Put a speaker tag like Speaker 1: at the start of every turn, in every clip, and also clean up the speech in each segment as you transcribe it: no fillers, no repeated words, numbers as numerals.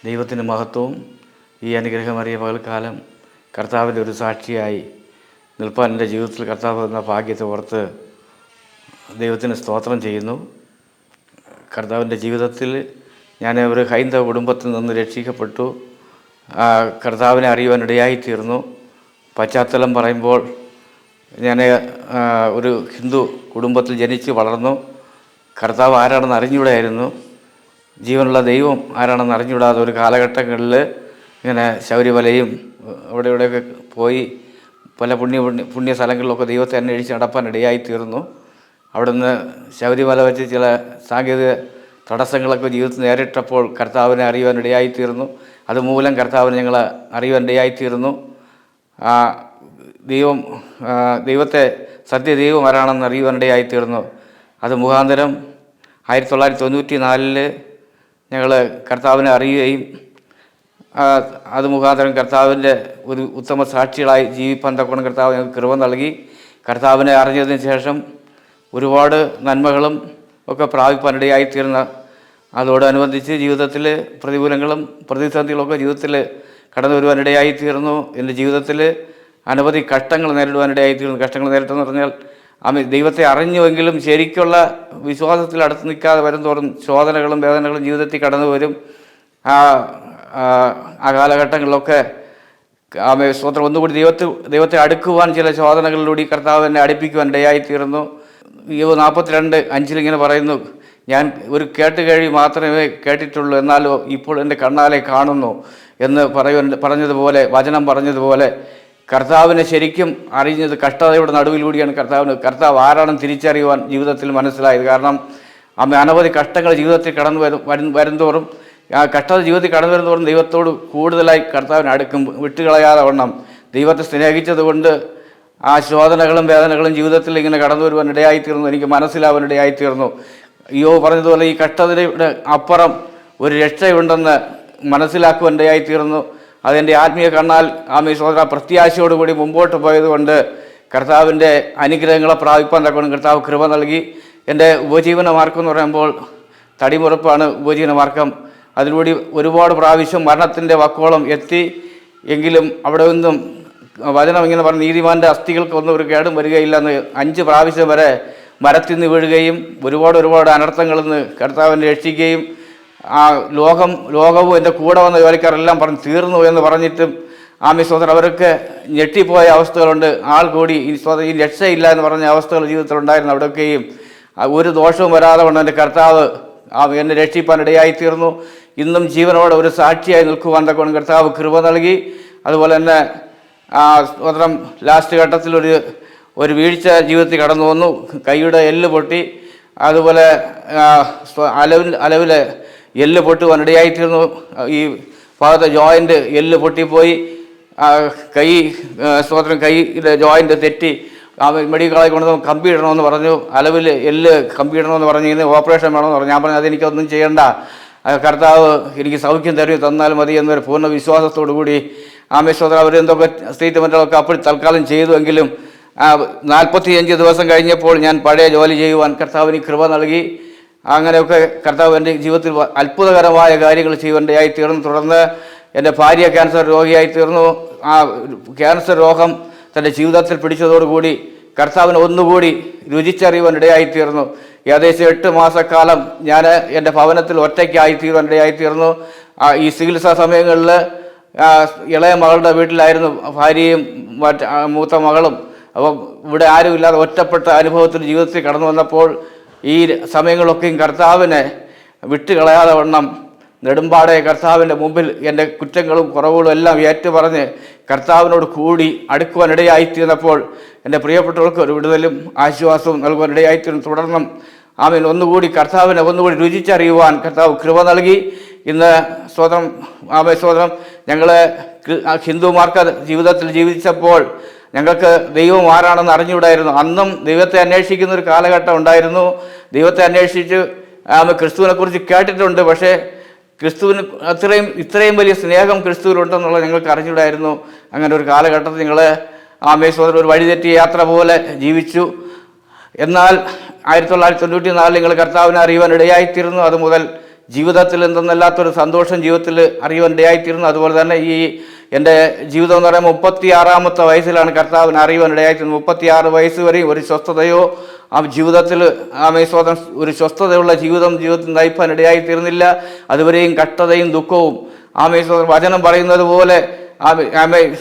Speaker 1: ദൈവത്തിൻ്റെ മഹത്വവും ഈ അനുഗ്രഹമറിയ പകൽക്കാലം കർത്താവിൻ്റെ ഒരു സാക്ഷിയായി നിൽപ്പാൻ എൻ്റെ ജീവിതത്തിൽ കർത്താവ് എന്ന ഭാഗ്യത്തെ ഓർത്ത് ദൈവത്തിന് സ്തോത്രം ചെയ്യുന്നു. കർത്താവിൻ്റെ ജീവിതത്തിൽ ഞാൻ ഒരു ഹൈന്ദവ കുടുംബത്തിൽ നിന്ന് രക്ഷിക്കപ്പെട്ടു. കർത്താവിനെ അറിയുവാനിടയായിത്തീർന്നു. പശ്ചാത്തലം പറയുമ്പോൾ ഞാൻ ഒരു ഹിന്ദു കുടുംബത്തിൽ ജനിച്ച് വളർന്നു. കർത്താവ് ആരാണെന്ന് അറിഞ്ഞുകൂടായിരുന്നു. ജീവനുള്ള ദൈവം ആരാണെന്ന് അറിഞ്ഞുകൂടാതെ ഒരു കാലഘട്ടങ്ങളിൽ ഇങ്ങനെ ശബരിമലയും അവിടെ ഇവിടെയൊക്കെ പോയി പല പുണ്യ സ്ഥലങ്ങളിലൊക്കെ ദൈവത്തെ അന്വേഷിച്ച് നടപ്പാനിടയായിത്തീർന്നു. അവിടുന്ന് ശബരിമല വെച്ച് ചില സാങ്കേതിക തടസ്സങ്ങളൊക്കെ ജീവിതത്തിൽ നേരിട്ടപ്പോൾ കർത്താവിനെ അറിയുവാനിടയായിത്തീർന്നു. അതുമൂലം കർത്താവിനെ ഞങ്ങൾ അറിയുവാനിടയായിത്തീർന്നു. ദൈവത്തെ സത്യദൈവം ആരാണെന്ന് അറിയുവാനിടയായിത്തീർന്നു. അത് മുഖാന്തരം 1994 ഞങ്ങൾ കർത്താവിനെ അറിയുകയും അത് മുഖാന്തരം കർത്താവിൻ്റെ ഒരു ഉത്തമ സാക്ഷികളായി ജീവിപ്പാൻ തക്കവണ്ണം കർത്താവ് ഞങ്ങൾക്ക് കൃപ നൽകി. കർത്താവിനെ അറിഞ്ഞതിന് ശേഷം ഒരുപാട് നന്മകളും ഒക്കെ പ്രാപിപ്പാനിടയായിത്തീർന്ന അതോടനുബന്ധിച്ച് ജീവിതത്തിൽ പ്രതികൂലങ്ങളും പ്രതിസന്ധികളൊക്കെ ജീവിതത്തിൽ കടന്നു വരുവാനിടയായിത്തീർന്നു. എൻ്റെ ജീവിതത്തിൽ അനവധി കഷ്ടങ്ങൾ നേരിടുവാനിടയായിത്തീർന്നു. കഷ്ടങ്ങൾ നേരിട്ടെന്ന് പറഞ്ഞാൽ ദൈവത്തെ അറിഞ്ഞുവെങ്കിലും ശരിക്കുള്ള വിശ്വാസത്തിൽ അടുത്ത് നിൽക്കാതെ വരുംതോറും ശോധനകളും വേദനകളും ജീവിതത്തിൽ കടന്നു വരും. ആ കാലഘട്ടങ്ങളിലൊക്കെ സ്തോത്രം ഒന്നുകൂടി ദൈവത്തെ അടുക്കുവാൻ ചില ശോധനകളിലൂടെ കർത്താവ് എന്നെ അടുപ്പിക്കുവാനിടയായിത്തീർന്നു. 42:5 ഇങ്ങനെ പറയുന്നു, ഞാൻ ഒരു കേട്ടുകേഴ്വി മാത്രമേ കേട്ടിട്ടുള്ളൂ, എന്നാലോ ഇപ്പോൾ എൻ്റെ കണ്ണാലെ കാണുന്നു എന്ന് പറഞ്ഞതുപോലെ വചനം പറഞ്ഞതുപോലെ കർത്താവിനെ ശരിക്കും അറിഞ്ഞത് കഷ്ടതയുടെ നടുവിലൂടെയാണ്. കർത്താവ് ആരാണെന്ന് തിരിച്ചറിയുവാൻ ജീവിതത്തിൽ മനസ്സിലായത്. കാരണം അനവധി കഷ്ടങ്ങൾ ജീവിതത്തിൽ കടന്നു വരുന്തോറും ആ കഷ്ടത ജീവിതത്തിൽ കടന്നു വരുന്നതോറും ദൈവത്തോട് കൂടുതലായി കർത്താവിനെ അടുക്കും. വിട്ടുകളയാതെ വണ്ണം ദൈവത്തെ സ്നേഹിച്ചതുകൊണ്ട് ആ ശോധനകളും വേദനകളും ജീവിതത്തിൽ ഇങ്ങനെ കടന്നു വരുവാൻ ഇടയായിത്തീർന്നു. എനിക്ക് മനസ്സിലാവാനിടയായിത്തീർന്നു. പറഞ്ഞതുപോലെ ഈ കഷ്ടതയുടെ അപ്പുറം ഒരു രക്ഷയുണ്ടെന്ന് മനസ്സിലാക്കുവാനിടയായിത്തീർന്നു. അതെൻ്റെ ആത്മീയ കണ്ണാൽ സഹോദര പ്രത്യാശയോടുകൂടി മുമ്പോട്ട് പോയതുകൊണ്ട് കർത്താവിൻ്റെ അനുഗ്രഹങ്ങളെ പ്രാപിപ്പാൻ തക്കവണ്ണം കർത്താവ് കൃപ നൽകി. എൻ്റെ ഉപജീവന മാർഗം എന്ന് പറയുമ്പോൾ തടിമുറപ്പാണ് ഉപജീവന മാർഗം. അതിലൂടെ ഒരുപാട് പ്രാവശ്യം മരണത്തിൻ്റെ വക്കോളം എത്തി. എങ്കിലും അവിടെ നിന്നും വചനം ഇങ്ങനെ പറഞ്ഞ് നീതിമാൻ്റെ അസ്ഥികൾക്കൊന്നും ഒരു കേടും വരികയില്ലെന്ന് 5 പ്രാവശ്യം വരെ മരത്തിൽ നിന്ന് വീഴുകയും ഒരുപാട് അനർത്ഥങ്ങളിൽ നിന്ന് കർത്താവിനെ രക്ഷിക്കുകയും ലോകവും എൻ്റെ കൂടെ വന്ന ജോലിക്കാരെല്ലാം പറഞ്ഞ് തീർന്നു എന്ന് പറഞ്ഞിട്ടും സഹോദരൻ അവരൊക്കെ ഞെട്ടിപ്പോയ അവസ്ഥകളുണ്ട്. ആൾ കൂടി ഈ രക്ഷയില്ല എന്ന് പറഞ്ഞ അവസ്ഥകൾ ജീവിതത്തിലുണ്ടായിരുന്നു. അവിടെയൊക്കെയും ഒരു ദോഷവും വരാതെ കൊണ്ട് എൻ്റെ കർത്താവ് എന്നെ രക്ഷിപ്പാൻ ഇടയായിത്തീർന്നു. ഇന്നും ജീവനോടെ ഒരു സാക്ഷിയായി നിൽക്കുവാൻ തക്കവണ്ണം കർത്താവ് കൃപ നൽകി. അതുപോലെ തന്നെ സഹോദരം ലാസ്റ്റ് ഘട്ടത്തിൽ ഒരു വീഴ്ച ജീവിതത്തിൽ കടന്നു വന്നു. കൈയുടെ എല്ല് പൊട്ടി. അതുപോലെ അലവിലെ എല്ല് പൊട്ടുവാൻ ഇടയായിത്തീർന്നു. ഈ ഭാഗത്തെ ജോയിൻ്റ് എല്ല് പൊട്ടിപ്പോയി. കൈയുടെ ജോയിൻ്റ് തെറ്റി മെഡിക്കൽ കോളേജിൽ കൊണ്ടുവന്ന് കമ്പി ഇടണമെന്ന് പറഞ്ഞു. അലവിൽ എല്ല് കമ്പി ഇടണമെന്ന് പറഞ്ഞു. ഇന്ന് ഓപ്പറേഷൻ വേണമെന്ന് പറഞ്ഞു. ഞാൻ പറഞ്ഞു അതെനിക്കൊന്നും ചെയ്യേണ്ട, കർത്താവ് എനിക്ക് സൗഖ്യം തന്നാൽ മതി എന്നൊരു പൂർണ്ണ വിശ്വാസത്തോടു കൂടി സഹോദരൻ അവരെന്തൊക്കെ ട്രീറ്റ്മെൻറ്റുകളൊക്കെ അപ്പോൾ തൽക്കാലം ചെയ്തുവെങ്കിലും 45 ദിവസം കഴിഞ്ഞപ്പോൾ ഞാൻ പഴയ ജോലി ചെയ്യുവാൻ കർത്താവിന് കൃപ നൽകി. അങ്ങനെയൊക്കെ കർത്താവ് എൻ്റെ ജീവിതത്തിൽ അത്ഭുതകരമായ കാര്യങ്ങൾ ചെയ്യുവാനായി തീർന്നു. തുടർന്ന് എൻ്റെ ഭാര്യ ക്യാൻസർ രോഗിയായി തീർന്നു. ആ ക്യാൻസർ രോഗം തൻ്റെ ജീവിതത്തിൽ പിടിച്ചതോടുകൂടി കർത്താവിനെ ഒന്നുകൂടി രുചിച്ചറിയുവാൻ ഇടയായിത്തീർന്നു. ഏകദേശം 8 മാസക്കാലം ഞാൻ എൻ്റെ ഭവനത്തിൽ ഒറ്റയ്ക്കായി തീർവാനിടയായിത്തീർന്നു. ഈ ചികിത്സാ സമയങ്ങളിൽ ഇളയ മകളുടെ വീട്ടിലായിരുന്നു ഭാര്യയും മൂത്ത മകളും. അപ്പം ഇവിടെ ആരുമില്ലാതെ ഒറ്റപ്പെട്ട അനുഭവത്തിൽ ജീവിതത്തിൽ കടന്നു വന്നപ്പോൾ ഈ സമയങ്ങളൊക്കെയും കർത്താവിനെ വിട്ടുകളയാതെ വണ്ണം നെടുമ്പാടെ കർത്താവിൻ്റെ മുമ്പിൽ എൻ്റെ കുറ്റങ്ങളും കുറവുകളും എല്ലാം ഏറ്റുപറഞ്ഞ് കർത്താവിനോട് കൂടി അടുക്കുവാനിടയായിത്തീർന്നപ്പോൾ എൻ്റെ പ്രിയപ്പെട്ടവർക്ക് ഒരു വിടുതലും ആശ്വാസവും നൽകുവാനിടയായിത്തീർന്നു. തുടർന്നും ഒന്നുകൂടി കർത്താവിനെ ഒന്നുകൂടി രുചിച്ചറിയുവാൻ കർത്താവ് കൃപ നൽകി. ഇന്ന് സ്വതന്ത്രം ഞങ്ങൾ ഹിന്ദുമാർക്ക് ജീവിതത്തിൽ ജീവിച്ചപ്പോൾ ഞങ്ങൾക്ക് ദൈവം ആരാണെന്ന് അറിഞ്ഞുകൂടായിരുന്നു. അന്നും ദൈവത്തെ അന്വേഷിക്കുന്ന ഒരു കാലഘട്ടം ഉണ്ടായിരുന്നു. ദൈവത്തെ അന്വേഷിച്ച് ക്രിസ്തുവിനെക്കുറിച്ച് കേട്ടിട്ടുണ്ട്. പക്ഷേ ക്രിസ്തുവിന് ഇത്രയും വലിയ സ്നേഹം ക്രിസ്തുവിനുണ്ടെന്നുള്ളത് ഞങ്ങൾക്ക് അറിഞ്ഞുകൂടായിരുന്നു. അങ്ങനെ ഒരു കാലഘട്ടത്തിൽ ഞങ്ങൾ സഹോദരൻ ഒരു വഴിതെറ്റിയ യാത്ര പോലെ ജീവിച്ചു. എന്നാൽ 1994 നിങ്ങൾ കർത്താവിനെ അറിയുവാൻ ഇടയായിത്തീർന്നു. അതുമുതൽ ജീവിതത്തിൽ എന്തെന്നല്ലാത്തൊരു സന്തോഷം ജീവിതത്തിൽ അറിയുവാനിടയായിത്തീരുന്നു. അതുപോലെ തന്നെ ഈ എൻ്റെ ജീവിതം എന്ന് പറയുമ്പോൾ 36-ാമത്തെ വയസ്സിലാണ് കർത്താവിനെ അറിയുവാനിടയായിത്തീരുന്നത്. 36 വയസ്സ് വരെയും ഒരു സ്വസ്ഥതയോ ആ ജീവിതത്തിൽ സ്വതം ഒരു സ്വസ്ഥതയുള്ള ജീവിതത്തിൽ നയിപ്പാൻ ഇടയായിത്തീരുന്നില്ല. അതുവരെയും കഷ്ടതയും ദുഃഖവും വചനം പറയുന്നത് പോലെ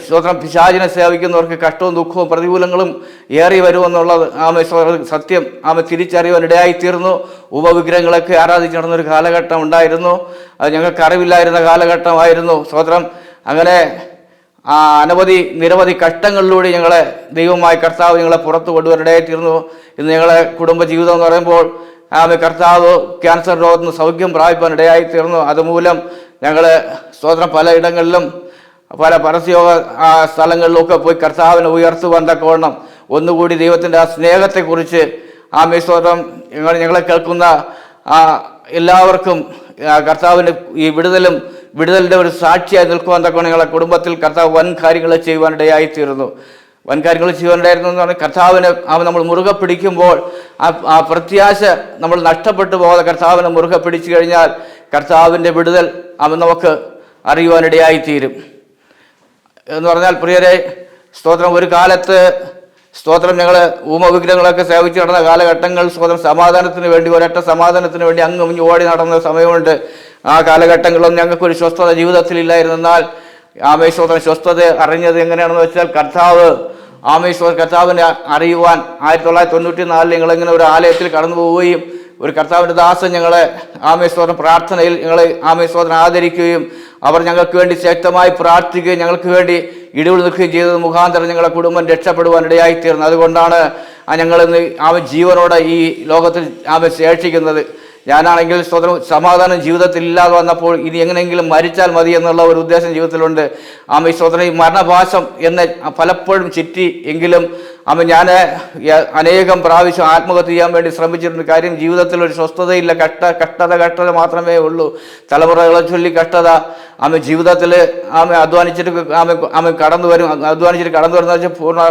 Speaker 1: സ്വതന്ത്രം പിശാചിനെ സേവിക്കുന്നവർക്ക് കഷ്ടവും ദുഃഖവും പ്രതികൂലങ്ങളും ഏറി വരുമെന്നുള്ളത് സത്യം തിരിച്ചറിയുവാൻ ഇടയായിത്തീർന്നു. ഉപവിഗ്രഹങ്ങളൊക്കെ ആരാധിച്ച് നടന്നൊരു കാലഘട്ടം ഉണ്ടായിരുന്നു. അത് ഞങ്ങൾക്ക് അറിവില്ലായിരുന്ന കാലഘട്ടമായിരുന്നു. സ്വതന്ത്രം അങ്ങനെ നിരവധി കഷ്ടങ്ങളിലൂടെ ഞങ്ങളെ ദൈവമായ കർത്താവ് ഞങ്ങളെ പുറത്തു കൊണ്ടുവരേണ്ടതായിത്തീർന്നു. ഇന്ന് ഞങ്ങളെ കുടുംബജീവിതം എന്ന് പറയുമ്പോൾ കർത്താവ് ക്യാൻസർ രോഗത്തിൽ നിന്ന് സൗഖ്യം പ്രാപിപ്പാൻ ഇടയായിത്തീർന്നു. അതുമൂലം ഞങ്ങൾ സ്വതന്ത്രം പലയിടങ്ങളിലും പല പരസ്യോഗ സ്ഥലങ്ങളിലൊക്കെ പോയി കർത്താവിനെ ഉയർത്തുവാൻ തക്കവണ്ണം ഒന്നുകൂടി ദൈവത്തിൻ്റെ ആ സ്നേഹത്തെക്കുറിച്ച് സ്വതന്ത്രം ഞങ്ങളെ കേൾക്കുന്ന എല്ലാവർക്കും കർത്താവിൻ്റെ ഈ വിടുതലിൻ്റെ ഒരു സാക്ഷിയായി നിൽക്കുവാൻ തക്കവണ്ണം ഞങ്ങളെ കുടുംബത്തിൽ കർത്താവ് വൻ കാര്യങ്ങൾ ചെയ്യുവാനിടയായിത്തീരുന്നു. വൻ കാര്യങ്ങൾ ചെയ്യുവാനിടയായിരുന്നു എന്ന് പറഞ്ഞാൽ കർത്താവിനെ നമ്മൾ മുറുകെ പിടിക്കുമ്പോൾ ആ പ്രത്യാശ നമ്മൾ നഷ്ടപ്പെട്ടു പോകാതെ കർത്താവിനെ മുറുകെ പിടിച്ചു കഴിഞ്ഞാൽ കർത്താവിൻ്റെ വിടുതൽ നമുക്ക് അറിയുവാനിടയായിത്തീരും എന്ന് പറഞ്ഞാൽ പ്രിയരെ, സ്തോത്രം ഒരു കാലത്ത് സ്തോത്രം ഞങ്ങൾ വിഗ്രഹങ്ങളൊക്കെ സേവിച്ച് നടന്ന കാലഘട്ടങ്ങൾ സ്തോത്രം സമാധാനത്തിന് വേണ്ടി ഒരൊറ്റ സമാധാനത്തിന് വേണ്ടി അങ്ങും ഓടി നടന്ന സമയമുണ്ട്. ആ കാലഘട്ടങ്ങളിലൊന്നും ഞങ്ങൾക്കൊരു സ്വസ്ഥത ജീവിതത്തിലില്ലായിരുന്നാൽ സ്തോത്രം സ്വസ്ഥത അറിഞ്ഞത് എങ്ങനെയാണെന്ന് വെച്ചാൽ കർത്താവിനെ അറിയുവാൻ 1994 ഞങ്ങളിങ്ങനെ ഒരു ആലയത്തിൽ കടന്നു പോവുകയും ഒരു കർത്താവിൻ്റെ ദാസൻ ഞങ്ങളെ സ്തോത്രം പ്രാർത്ഥനയിൽ ഞങ്ങളെ സ്തോത്രം ആദരിക്കുകയും അവർ ഞങ്ങൾക്ക് വേണ്ടി ശക്തമായി പ്രാർത്ഥിക്കുകയും ഞങ്ങൾക്ക് വേണ്ടി ഇടിവിൽ നിൽക്കുകയും ചെയ്തത് മുഖാന്തരം ഞങ്ങളുടെ കുടുംബം രക്ഷപ്പെടുവാൻ ഇടയായിത്തീർന്നു. അതുകൊണ്ടാണ് ഞങ്ങളിന്ന് ജീവനോടെ ഈ ലോകത്തിൽ ശേഷിക്കുന്നത്. ഞാനാണെങ്കിൽ സ്വതന്ത്ര സമാധാനം ജീവിതത്തിൽ ഇല്ലാതെ വന്നപ്പോൾ ഇനി എങ്ങനെയെങ്കിലും മരിച്ചാൽ മതി എന്നുള്ള ഒരു ഉദ്ദേശം ജീവിതത്തിലുണ്ട്. ഈ സ്വതന്ത്ര ഈ മരണഭാഷം എന്നെ പലപ്പോഴും ചുറ്റി എങ്കിലും ഞാൻ അനേകം പ്രാവശ്യം ആത്മഹത്യ ചെയ്യാൻ വേണ്ടി ശ്രമിച്ചിട്ടുണ്ട്. കാര്യം ജീവിതത്തിൽ ഒരു സ്വസ്ഥതയില്ല, കഷ്ടത മാത്രമേ ഉള്ളൂ. തലമുറകളെ ചൊല്ലി കഷ്ടത. ജീവിതത്തിൽ അധ്വാനിച്ചിട്ട് കടന്നു വരും. അധ്വാനിച്ചിട്ട് കടന്നു വരുന്ന വെച്ചാൽ പൂർണ്ണ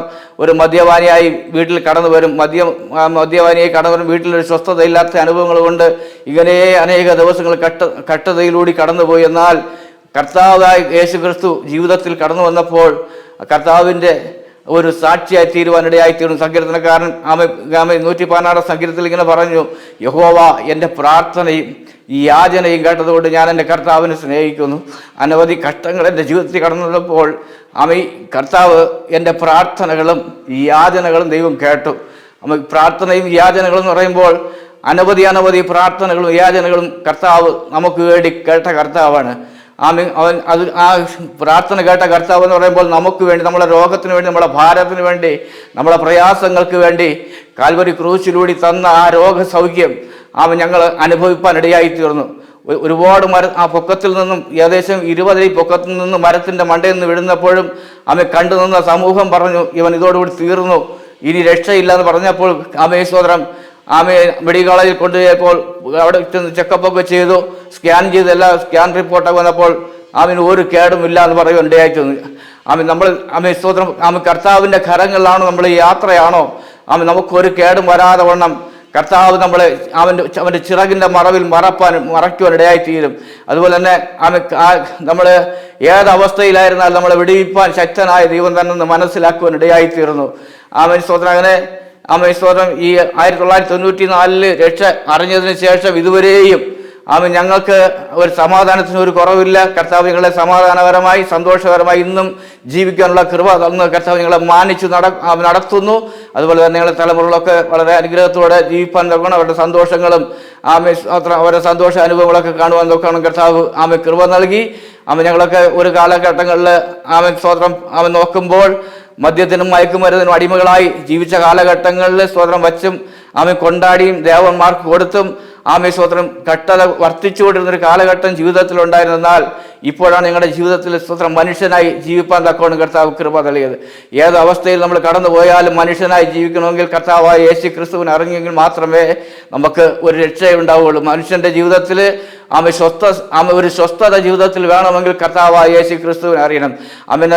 Speaker 1: ഒരു മദ്യപാനിയായി വീട്ടിൽ കടന്നു വരും. മദ്യപാനിയായി കടന്നു വരും. വീട്ടിലൊരു സ്വസ്ഥതയില്ലാത്ത അനുഭവങ്ങൾ കൊണ്ട് ഇങ്ങനെ അനേക ദിവസങ്ങൾ കഷ്ടതയിലൂടെ കടന്നുപോയി. എന്നാൽ കർത്താവായ യേശു ക്രിസ്തു ജീവിതത്തിൽ കടന്നു വന്നപ്പോൾ കർത്താവിൻ്റെ ഒരു സാക്ഷിയായി തീരുവാനിടയായിത്തീർന്നു. സങ്കീർത്തനക്കാരൻ 116 സങ്കീർത്തനത്തിൽ ഇങ്ങനെ പറഞ്ഞു, യഹോവ എൻ്റെ പ്രാർത്ഥനയും ഈ യാചനയും കേട്ടതുകൊണ്ട് ഞാൻ എൻ്റെ കർത്താവിനെ സ്നേഹിക്കുന്നു. അനവധി കഷ്ടങ്ങൾ എൻ്റെ ജീവിതത്തിൽ കടന്നു വന്നപ്പോൾ കർത്താവ് എൻ്റെ പ്രാർത്ഥനകളും ഈ യാചനകളും ദൈവം കേട്ടു. പ്രാർത്ഥനയും യാചനകളും എന്ന് പറയുമ്പോൾ അനവധി പ്രാർത്ഥനകളും യാചനകളും കർത്താവ് നമുക്ക് വേണ്ടി കേട്ട കർത്താവാണ്. ആ പ്രാർത്ഥന കേട്ട കർത്താവ് എന്ന് പറയുമ്പോൾ നമുക്ക് വേണ്ടി, നമ്മളെ രോഗത്തിന് വേണ്ടി, നമ്മളെ ഭാരത്തിന് വേണ്ടി, നമ്മളെ പ്രയാസങ്ങൾക്ക് വേണ്ടി കാൽവരി ക്രൂശിലൂടെ തന്ന ആ രോഗസൗഖ്യം ഞങ്ങൾ അനുഭവിപ്പാൻ ഇടയായിത്തീർന്നു. ഒരുപാട് ആ പൊക്കത്തിൽ നിന്നും ഏകദേശം 20 അടി പൊക്കത്തിൽ നിന്നും മരത്തിൻ്റെ മണ്ടയിൽ നിന്ന് വിടുന്നപ്പോഴും കണ്ടു നിന്ന സമൂഹം പറഞ്ഞു, ഇവൻ ഇതോടുകൂടി തീർന്നു, ഇനി രക്ഷയില്ല എന്ന് പറഞ്ഞപ്പോൾ സോദരം മെഡിക്കൽ കോളേജിൽ കൊണ്ടുപോയപ്പോൾ അവിടെ ചെക്കപ്പൊക്കെ ചെയ്തു, സ്കാൻ ചെയ്ത് സ്കാൻ റിപ്പോർട്ടൊക്കെ വന്നപ്പോൾ ഒരു കേടുമില്ല എന്ന് പറയുകയുണ്ടായിരുന്നു. നമ്മൾ സ്തോത്രം കർത്താവിൻ്റെ കരങ്ങളിലാണോ നമ്മൾ ഈ യാത്രയാണോ നമുക്കൊരു കേടും വരാതെ വണ്ണം കർത്താവ് നമ്മളെ അവൻ്റെ ചിറകിൻ്റെ മറവിൽ മറയ്ക്കുവാൻ ഇടയായിത്തീരും. അതുപോലെ തന്നെ നമ്മൾ ഏതവസ്ഥയിലായിരുന്നാൽ നമ്മളെ വിടുവിപ്പാൻ ശക്തനായ ദൈവം തന്നെ മനസ്സിലാക്കുവാൻ ഇടയായിത്തീർന്നു. സ്തോത്രം അങ്ങനെ സ്തോത്രം ഈ 1994 രക്ഷ അറിഞ്ഞതിന് ശേഷം ഇതുവരെയും ഞങ്ങൾക്ക് ഒരു സമാധാനത്തിന് ഒരു കുറവില്ല. കർത്താവ് ഞങ്ങളെ സമാധാനപരമായി സന്തോഷകരമായി ഇന്നും ജീവിക്കാനുള്ള കൃപ തന്ന് കർത്താവ് ഞങ്ങളെ മാനിച്ച് നടത്തുന്നു. അതുപോലെ തന്നെ ഞങ്ങളുടെ തലമുറകളൊക്കെ വളരെ അനുഗ്രഹത്തോടെ ജീവിപ്പാൻ നോക്കണം. അവരുടെ സന്തോഷങ്ങളും അവരുടെ സന്തോഷ അനുഭവങ്ങളൊക്കെ കാണുവാൻ നോക്കണം. കർത്താവ് കൃപ നൽകി. ഞങ്ങളൊക്കെ ഒരു കാലഘട്ടങ്ങളിൽ സ്തോത്രം നോക്കുമ്പോൾ മദ്യത്തിനും മയക്കുമരുന്നിനും അടിമകളായി ജീവിച്ച കാലഘട്ടങ്ങളിൽ സ്തോത്രം വച്ചും കൊണ്ടാടിയും ദേവന്മാർക്ക് കൊടുത്തും സ്തോത്രം കഷ്ടത വർദ്ധിച്ചുകൊണ്ടിരുന്നൊരു കാലഘട്ടം ജീവിതത്തിലുണ്ടായിരുന്നാൽ ഇപ്പോഴാണ് ഞങ്ങളുടെ ജീവിതത്തിൽ സ്തോത്രം മനുഷ്യനായി ജീവിപ്പാൻ തക്കവണ്ണം കർത്താവ് കൃപ നൽകിയത്. ഏത് അവസ്ഥയിൽ നമ്മൾ കടന്നു പോയാലും മനുഷ്യനായി ജീവിക്കണമെങ്കിൽ കർത്താവായ യേശു ക്രിസ്തുവിനെ അറിഞ്ഞെങ്കിൽ മാത്രമേ നമുക്ക് ഒരു രക്ഷയുണ്ടാവുകയുള്ളൂ. മനുഷ്യൻ്റെ ജീവിതത്തിൽ ഒരു സ്വസ്ഥത ജീവിതത്തിൽ വേണമെങ്കിൽ കർത്താവായ യേശു ക്രിസ്തുവിനെ അറിയണം.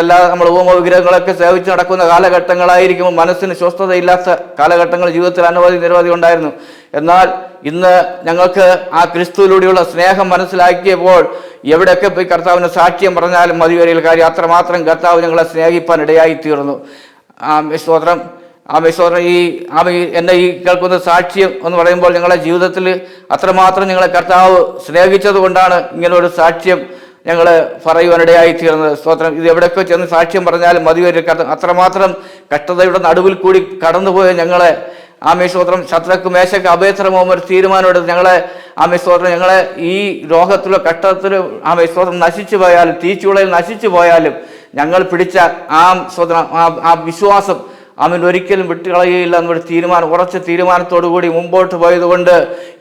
Speaker 1: അല്ലാതെ നമ്മൾ വിഗ്രഹങ്ങളൊക്കെ സേവിച്ച് നടക്കുന്ന കാലഘട്ടങ്ങളായിരിക്കുമ്പോൾ മനസ്സിന് സ്വസ്ഥതയില്ലാത്ത കാലഘട്ടങ്ങൾ ജീവിതത്തിൽ നിരവധി ഉണ്ടായിരുന്നു. എന്നാൽ ഇന്ന് ഞങ്ങൾക്ക് ആ ക്രിസ്തുവിലൂടെയുള്ള സ്നേഹം മനസ്സിലാക്കിയപ്പോൾ എവിടെയൊക്കെ പോയി കർത്താവിന് സാക്ഷ്യം പറഞ്ഞാലും മതി വരെയുള്ള കാര്യം, അത്രമാത്രം കർത്താവ് ഞങ്ങളെ സ്നേഹിപ്പാൻ ഇടയായിത്തീർന്നു. സ്തോത്രം. സ്തോത്രം. എന്നെ ഈ കേൾക്കുന്ന സാക്ഷ്യം എന്ന് പറയുമ്പോൾ ഞങ്ങളുടെ ജീവിതത്തിൽ അത്രമാത്രം ഞങ്ങളെ കർത്താവ് സ്നേഹിച്ചത് കൊണ്ടാണ് ഇങ്ങനൊരു സാക്ഷ്യം ഞങ്ങൾ പറയുവാനിടയായി തീർന്നത്. സ്തോത്രം. ഇത് എവിടെയൊക്കെ ചെന്ന് സാക്ഷ്യം പറഞ്ഞാലും മതി വരെ അത്രമാത്രം കഷ്ടതയുടെ നടുവിൽ കൂടി കടന്നുപോയ ഞങ്ങളെ സ്തോത്രം, ശത്രുക്ക് മേശക്ക് അഭയത്രമോ ഒരു തീരുമാനമെടുത്ത് ഞങ്ങളെ സ്തോത്രം, ഞങ്ങളെ ഈ രോഗത്തിലോ കഷ്ടത്തിലോ സ്തോത്രം നശിച്ചു പോയാലും, തീച്ചുളയിൽ നശിച്ചു പോയാലും ഞങ്ങൾ പിടിച്ച സ്തോത്രം ആ വിശ്വാസം ഒരിക്കലും വിട്ടുകളയുകയില്ല എന്നൊരു ഉറച്ച തീരുമാനത്തോടു കൂടി മുമ്പോട്ട് പോയതുകൊണ്ട്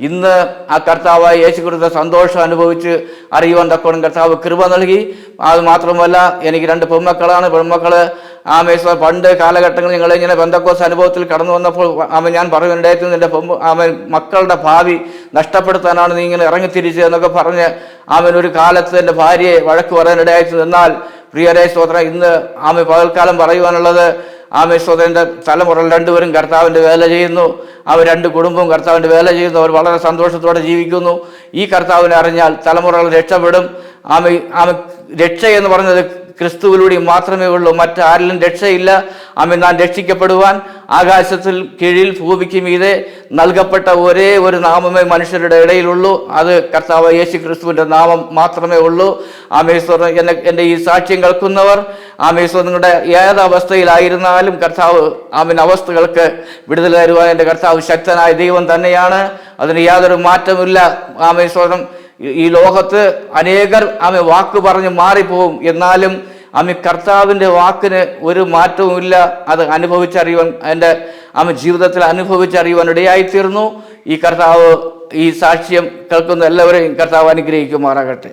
Speaker 1: ഇന്ന് ആ കർത്താവായ യേശു ക്രിസ്തുവിന്റെ സന്തോഷം അനുഭവിച്ച് അറിയുവാൻ തക്കോണം കർത്താവ് കൃപ നൽകി. അത് മാത്രമല്ല, എനിക്ക് 2 പെൺമക്കളാണ്. പെൺമക്കള് പണ്ട് കാലഘട്ടങ്ങളിൽ ഞങ്ങളിങ്ങനെ പെന്തക്കോസ് അനുഭവത്തിൽ കടന്നു വന്നപ്പോൾ ഞാൻ പറയുന്നുണ്ടായിരുന്നു, നിന്റെ മക്കളുടെ ഭാവി നഷ്ടപ്പെടുത്താനാണ് നീ ഇങ്ങനെ ഇറങ്ങിത്തിരിച്ചത് എന്നൊക്കെ പറഞ്ഞ് ഒരു കാലത്ത് എൻ്റെ ഭാര്യയെ വഴക്ക് പറയാനിടയായിരുന്നു. എന്നാൽ പ്രിയരേ സ്തോത്രം, ഇന്ന് പകൽക്കാലം പറയുവാനുള്ളത് സ്തോത്രൻ്റെ തലമുറകൾ 2 പേരും കർത്താവിൻ്റെ വേല ചെയ്യുന്നു. അവർ 2 കുടുംബവും കർത്താവിൻ്റെ വേല ചെയ്യുന്നു. അവർ വളരെ സന്തോഷത്തോടെ ജീവിക്കുന്നു. ഈ കർത്താവിനെ അറിഞ്ഞാൽ തലമുറകൾ രക്ഷപ്പെടും. രക്ഷ എന്ന് പറഞ്ഞത് ക്രിസ്തുവിലൂടെ മാത്രമേ ഉള്ളൂ. മറ്റാരിലും രക്ഷയില്ല. നാം രക്ഷിക്കപ്പെടുവാൻ ആകാശത്തിൽ കീഴിൽ ഭൂമിക്ക് മീതെ നൽകപ്പെട്ട ഒരേ ഒരു നാമമേ മനുഷ്യരുടെ ഇടയിലുള്ളൂ. അത് കർത്താവ് യേശു ക്രിസ്തുവിൻ്റെ നാമം മാത്രമേ ഉള്ളൂ. എൻ്റെ ഈ സാക്ഷ്യം കേൾക്കുന്നവർ നിങ്ങളുടെ ഏത് അവസ്ഥയിലായിരുന്നാലും കർത്താവ് അവസ്ഥകൾക്ക് വിടുതൽ തരുവാൻ എൻ്റെ കർത്താവ് ശക്തനായ ദൈവം തന്നെയാണ്. അതിന് യാതൊരു മാറ്റമില്ല. ഈ ലോകത്ത് അനേകർ വാക്ക് പറഞ്ഞ് മാറിപ്പോവും. എന്നാലും കർത്താവിൻ്റെ വാക്കിന് ഒരു മാറ്റവുമില്ല. അത് അനുഭവിച്ചറിയുവാൻ എൻ്റെ ജീവിതത്തിൽ അനുഭവിച്ചറിയുവാൻ ഇടയായിത്തീർന്നു. ഈ കർത്താവ് ഈ സാക്ഷ്യം കേൾക്കുന്ന എല്ലാവരെയും കർത്താവ് അനുഗ്രഹിക്കുമാറാകട്ടെ.